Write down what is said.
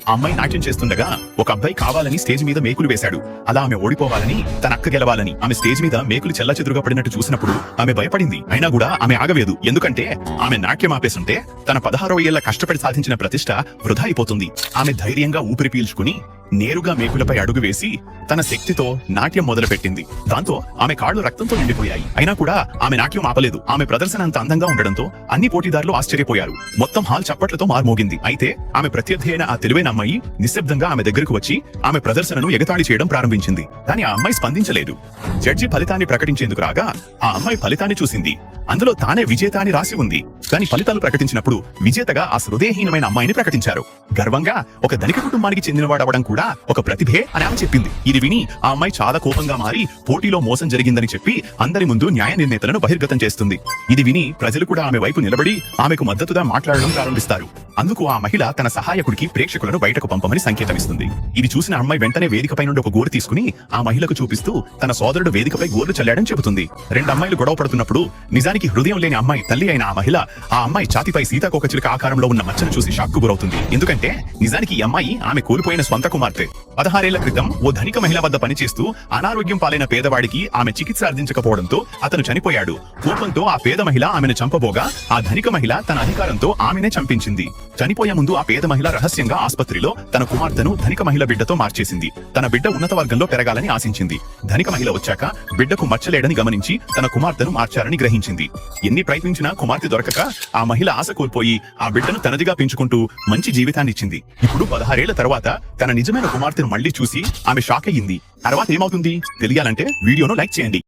ఆ అమ్మాయి నాట్యం చేస్తుండగా ఒక అబ్బాయి కావాలని స్టేజ్ మీద మేకులు వేశాడు. అలా ఆమె ఓడిపోవాలని, తన అక్క గెలవాలని ఆమె స్టేజ్ మీద మేకులు చెల్లాచెదురుగా పడినట్టు చూసినప్పుడు ఆమె భయపడింది. అయినా కూడా ఆమె ఆగలేదు. ఎందుకంటే ఆమె నాట్యం ఆపేస్తుంటే తన 16వ ఏళ్ల కష్టపడి సాధించిన ప్రతిష్ట వృధా అయిపోతుంది. ఆమె ధైర్యంగా ఊపిరి పీల్చుకుని నేరుగా మేకులపై అడుగు వేసి తన శక్తితో నాట్యం మొదలుపెట్టింది. దాంతో ఆమె కాళ్లు రక్తంతో నిండిపోయాయి. అయినా కూడా ఆమె నాట్యం ఆపలేదు. ఆమె ప్రదర్శన అంత అందంగా ఉండడంతో అన్ని పోటీదారులు ఆశ్చర్యపోయారు. మొత్తం హాల్ చప్పట్లతో మార్మోగింది. అయితే ఆమె ప్రత్యర్థి అయిన ఆ తెలివైన అమ్మాయి నిశ్శబ్దంగా ఆమె దగ్గరకు వచ్చి ఆమె ప్రదర్శనను ఎగతాళి చేయడం ప్రారంభించింది. కానీ ఆ అమ్మాయి స్పందించలేదు. జడ్జి ఫలితాన్ని ప్రకటించేందుకు రాగా ఆ అమ్మాయి ఫలితాన్ని చూసింది. అందులో తానే విజేత అని రాసి ఉంది. కానీ ఫలితాలు ప్రకటించినప్పుడు విజేతగా ఆ హృదయహీనమైన అమ్మాయిని ప్రకటించారు. గర్వంగా ఒక ధనిక కుటుంబానికి చెందినవాడవడం కూడా ఒక ప్రతిభే అని ఆమె చెప్పింది. ఇది విని ఆ అమ్మాయి చాలా కోపంగా మారి పోటీలో మోసం జరిగిందని చెప్పి అందరి ముందు న్యాయ నిర్ణేతలను బహిర్గతం చేస్తుంది. ఇది విని ప్రజలు కూడా ఆమె వైపు నిలబడి ఆమెకు మద్దతుగా మాట్లాడడం ప్రారంభిస్తారు. అందుకు ఆ మహిళ తన సహాయకుడికి ప్రేక్షకులను బయటకు పంపమని సంకేతమిస్తుంది. ఇది చూసిన అమ్మాయి వెంటనే వేదికపై నుండి ఒక గోరు తీసుకుని ఆ మహిళకు చూపిస్తూ తన సోదరుడు వేదికపై గోర్లు చల్లాడని చెబుతుంది. రెండు అమ్మాయిలు గొడవ పడుతున్నప్పుడు నిజానికి హృదయం లేని అమ్మాయి తల్లి అయిన ఆ అమ్మాయి ఛాతిపై సీతాకోకచిలుక ఆకారంలో ఉన్న మచ్చను చూసి షాక్కు గురవుతుంది. ఎందుకంటే నిజానికి ఈ అమ్మాయి ఆమె కోల్పోయిన స్వంత కుమార్తె. 16 ఏళ్ల క్రితం ఓ ధనిక మహిళ వద్ద పనిచేస్తూ అనారోగ్యం పాలైన పేదవాడికి ఆమె చికిత్స అందించకపోవడంతో అతను చనిపోయాడు. కోపంతో ఆ పేద మహిళ ఆమెను చంపబోగా ఆ ధనిక మహిళ తన అధికారంతో ఆమెనే చంపించింది. చనిపోయే ముందు ఆ పేద మహిళ రహస్యంగా ఆసుపత్రిలో తన కుమార్తెను ధనిక మహిళ బిడ్డతో మార్చేసింది. తన బిడ్డ ఉన్నత వర్గంలో పెరగాలని ఆశించింది. ధనిక మహిళ వచ్చాక బిడ్డకు మచ్చలేడని గమనించి తన కుమార్తెను మార్చారని గ్రహించింది. ఎన్ని ప్రయత్నించినా కుమార్తె దొరకక ఆ మహిళ ఆశ కోల్పోయి ఆ బిడ్డను తనదిగా పెంచుకుంటూ మంచి జీవితాన్ని ఇచ్చింది. ఇప్పుడు 16 ఏళ్ల తర్వాత తన నిజమైన కుమార్తెను మళ్లీ చూసి ఆమె షాక్ అయ్యింది. తర్వాత ఏమవుతుంది తెలియాలంటే వీడియోను లైక్ చేయండి.